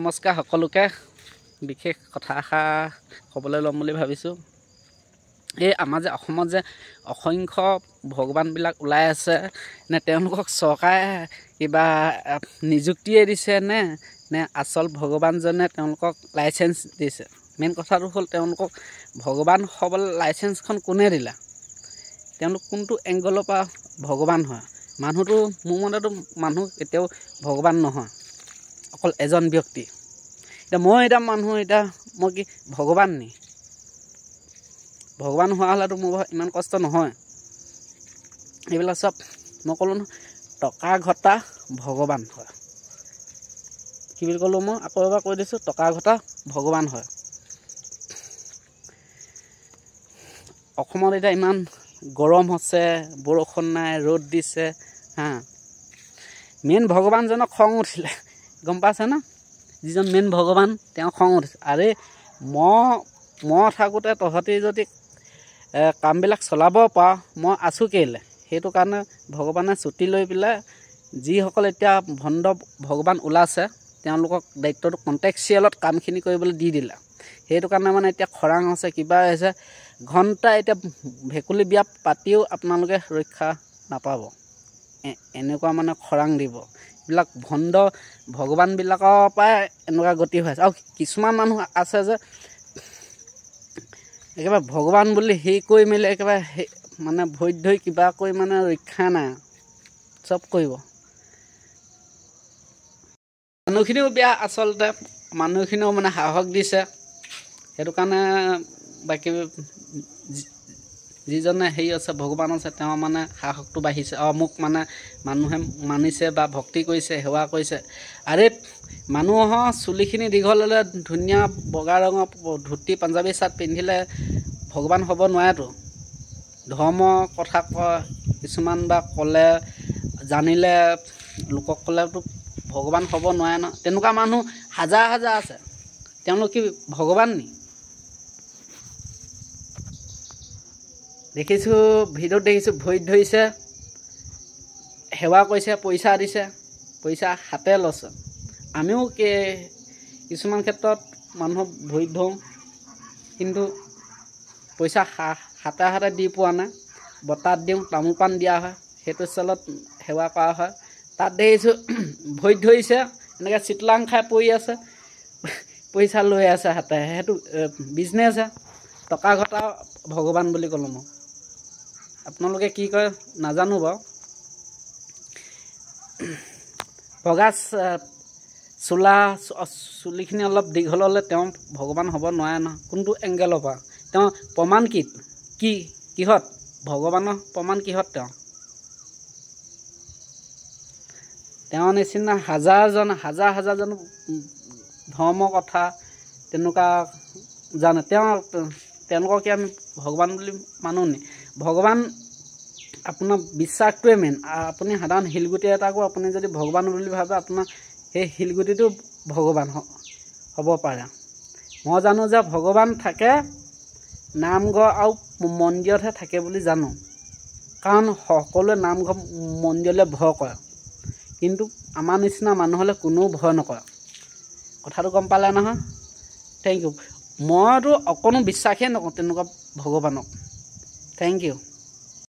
নমস্কাৰ সকলোকে বিশেষ কথা এষাৰ ক'বলৈ ল'ম বুলি ভাবিছোঁ। এই আমাৰ যে অসমত যে অসংখ্য ভগৱানবিলাক ওলাই আছে নে তেওঁলোকক চৰকাৰে কিবা নিযুক্তিয়ে দিছে নে আচল ভগৱানজনে তেওঁলোকক লাইচেঞ্চ দিছে। মেইন কথাটো হ'ল তেওঁলোকক ভগৱান হ'বলৈ লাইচেঞ্চখন কোনে দিলে, তেওঁলোক কোনটো এংগলৰ পৰা ভগৱান হয়। মানুহটো মোৰ মতেতো মানুহ কেতিয়াও ভগৱান নহয়, অকল এজন ব্যক্তি। এতিয়া মই মানুহ মই কি ভগৱান নি? ভগৱান হোৱা হ'লেতো মোৰ ইমান কষ্ট নহয়। এইবিলাক চব মই ক'লোঁ নহয়, টকা ঘটা ভগৱান হয়। কি বুলি ক'লোঁ মই আকৌ এবাৰ কৈ দিছোঁ, টকা ঘটা ভগৱান হয়। অসমত এতিয়া ইমান গৰম হৈছে, বৰষুণ নাই, ৰ'দ দিছে মেইন ভগৱানজনক খং উঠিলে, গম পাইছে না? যিজন মেইন ভগৱান তেওঁ খং উঠিছে। আৰে মই থাকোঁতে তহঁতি যদি কামবিলাক চলাব পাৰ, মই আছোঁ কেলৈ? সেইটো কাৰণে ভগৱানে ছুটি লৈ পেলাই যিসকল এতিয়া ভণ্ড ভগৱান ওলাইছে তেওঁলোকক দায়িত্বটো কণ্টেক্সুৱেলত কামখিনি কৰিবলৈ দি দিলে। সেইটো কাৰণে মানে এতিয়া খৰাং হৈছে, কিবা হৈছে, ঘণ্টা এতিয়া ভেকুলী বিয়া পাতিও আপোনালোকে ৰক্ষা নাপাব। এনেকুৱা মানে খৰাং দিব। এইবিলাক ভণ্ড ভগৱানবিলাকৰ পৰাই এনেকুৱা গতি হৈ আছে। আৰু কিছুমান মানুহ আছে যে একেবাৰে ভগৱান বুলি হেৰি কৰি মেলি একেবাৰে মানে ভৰিত ধৰি কিবা কৰি মানে ৰক্ষা নাই, চব কৰিব। মানুহখিনিও বেয়া, আচলতে মানুহখিনিও মানে সাহস দিছে। সেইটো কাৰণে বাকী যিজনে হেৰি আছে ভগৱান আছে তেওঁ মানে সাহসটো বাঢ়িছে। মোক মানে মানুহে মানিছে বা ভক্তি কৰিছে, সেৱা কৰিছে। আৰে মানুহৰ চুলিখিনি দীঘল হ'লে, ধুনীয়া বগা ৰঙৰ ধুতি পাঞ্জাবী চাৰ্ট পিন্ধিলে ভগৱান হ'ব নোৱাৰেতো। ধৰ্মৰ কথা কয় কিছুমান বা ক'লে জানিলে লোকক ক'লেতো ভগৱান হ'ব নোৱাৰে ন। তেনেকুৱা মানুহ হাজাৰ হাজাৰ আছে, তেওঁলোক কি ভগৱান নি? দেখিছোঁ ভিডিঅ'ত দেখিছোঁ, ভৰিত ধৰিছে, সেৱা কৰিছে, পইচা দিছে, পইচা হাতে লৈছে। আমিও কিছুমান ক্ষেত্ৰত মানুহক ভৰিত ধৰোঁ, কিন্তু পইচা হাতে হাতে দি পোৱা নাই। বটাত দিওঁ, তামোল পাণ দিয়া হয়, সেইটো ষ্টাইলত সেৱা কৰা হয়। তাত দেখিছোঁ ভৰিত ধৰিছে, এনেকৈ চিতলাং খাই পৰি আছে, পইচা লৈ আছে হাতে। সেইটো বিজনেছহে, টকা ঘটা ভগৱান বুলি ক'লোঁ মই। আপোনালোকে কি কয় নাজানো বাৰু। বগা চুলিখিনি অলপ দীঘল হ'লে তেওঁ ভগৱান হ'ব নোৱাৰে নহয়। কোনটো এংগেলৰ পৰা? তেওঁ প্ৰমাণ কিহত? ভগৱানৰ প্ৰমাণ কিহত? তেওঁৰ নিচিনা হাজাৰজন ধৰ্মৰ কথা তেনেকুৱা জানে। তেওঁলোকক কি আমি ভগৱান বুলি মানো নি? ভগৱান আপোনাৰ বিশ্বাসটোৱে মেইন। আপুনি সাধাৰণ শিলগুটি এটাকো আপুনি যদি ভগৱান বুলি ভাবে, আপোনাৰ সেই শিলগুটিটো ভগৱান হ'ব পাৰে। মই জানো যে ভগৱান থাকে নামঘৰ আৰু মন্দিৰতহে থাকে বুলি জানো, কাৰণ সকলোৱে নামঘৰ মন্দিৰলৈ ভয় কৰে, কিন্তু আমাৰ নিচিনা মানুহলৈ কোনেও ভয় নকৰে। কথাটো গম পালে নহয়? Thank you. মইতো অকণো বিশ্বাসেই নকৰোঁ তেনেকুৱা ভগৱানক। Thank U.